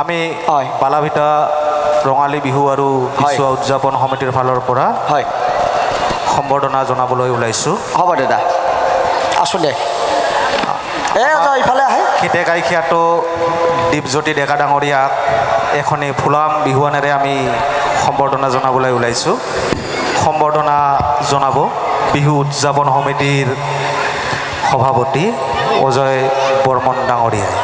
আমি বালাভিটা ৰঙালী বিহু আৰু বিশ্ব উদযাপন সমিতিৰ ফালৰ পৰা সম্বৰ্ধনা জনাবলৈ ওলাইছোঁ। হ'ব দাদা আছোঁ দে ইফালে আহে খিতেকাই খ্যাত দীপজ্যোতি ডেকা ডাঙৰীয়াক এখনি ফুলাম বিহুৱানেৰে আমি সম্বৰ্ধনা জনাবলৈ ওলাইছোঁ। সম্বৰ্ধনা জনাব বিহু উদযাপন সমিতিৰ সভাপতি অজয় বৰ্মন ডাঙৰীয়াই।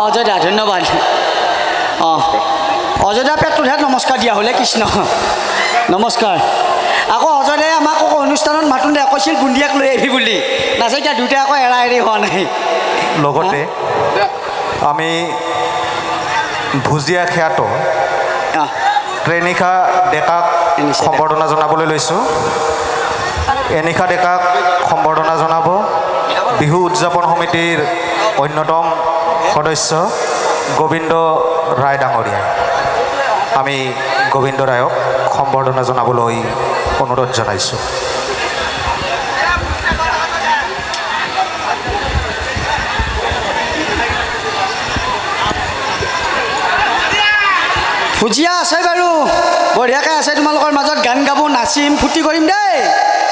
অজয় দা ধন্যবাদ। অজয় দা পেটটোহে নমস্কাৰ দিয়া হ'লে কৃষ্ণ নমস্কাৰ। আকৌ অজয় দাই আমাক আকৌ অনুষ্ঠানত মাতোঁতে কৈছিল বুন্দিয়াক লৈ আহিবি বুলি নাছে এতিয়া দুয়োটাই আকৌ এৰা এৰি হোৱা নাই। লগতে আমি ভুজিয়া খ্যাত প্ৰেণিকা ডেকাক সম্বৰ্ধনা জনাবলৈ লৈছোঁ। এনিশা ডেকাক সম্বৰ্ধনা জনাব বিহু উদযাপন সমিতিৰ অন্যতম সদস্য গোবিন্দ ৰায় ডাঙৰীয়া। আমি গোবিন্দ ৰায়ক সম্বৰ্ধনা জনাবলৈ অনুৰোধ জনাইছোঁ। ভুজিয়া আছে বাৰু বঢ়িয়াকৈ আছে তোমালোকৰ মাজত গান গাব নাচিম ফূৰ্তি কৰিম দেই।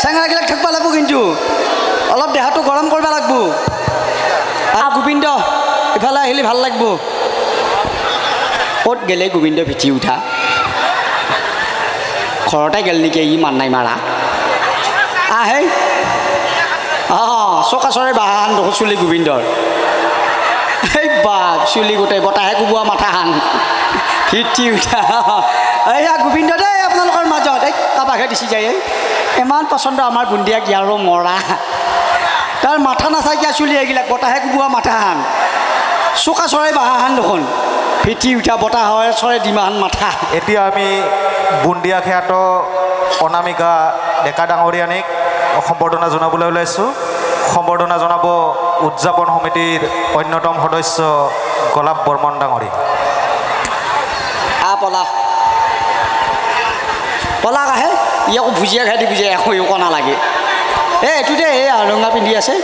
চেঙৰাগিলাক থাকিব লাগিব কিন্তু অলপ দেহাটো গৰম কৰিব লাগিব। গোবিন্দ ইফালে আহিলে ভাল লাগিব। ক'ত গেলে গোবিন্দ ভিঠি উঠা ঘৰতে গেল নেকি ই মান নাই মাৰা আহে চকাচৰে বাহান দেখো চুলি গোবিন্দৰ এই বাপ চুলি গোটেই বতাহে কোবোৱা মাথাহান ভিঠি উঠা এইয়া গোবিন্দ দেই আপোনালোকৰ মাজত এই কাবাকহে দিছি যায় ইমান পচন্দ আমাৰ বুন্দিয়াক ইয়াৰো মৰা তাৰ মাথা নাথাকিয়া চুলি এইগিলাক বতাহে কোবোৱা মাথাহান চোকা চৰাই বাহাহান দেখোন ভিঠি উঠা বতাহ হয় চৰাই ডিমাহান মাথা। এতিয়া আমি বুন্দিয়া খ্যাত অনামিকা ডেকা ডাঙৰীয়ানীক সম্বৰ্ধনা জনাবলৈ ওলাইছোঁ। সম্বৰ্ধনা জনাব উদযাপন সমিতিৰ অন্যতম সদস্য গোলাপ বৰ্মন ডাঙৰীয়া। পলাশ আহে ই আকৌ ভুজিয়া খাই দি বুজিয়া একো নালাগে এইটো দে এই ৰঙা পিন্ধি আছে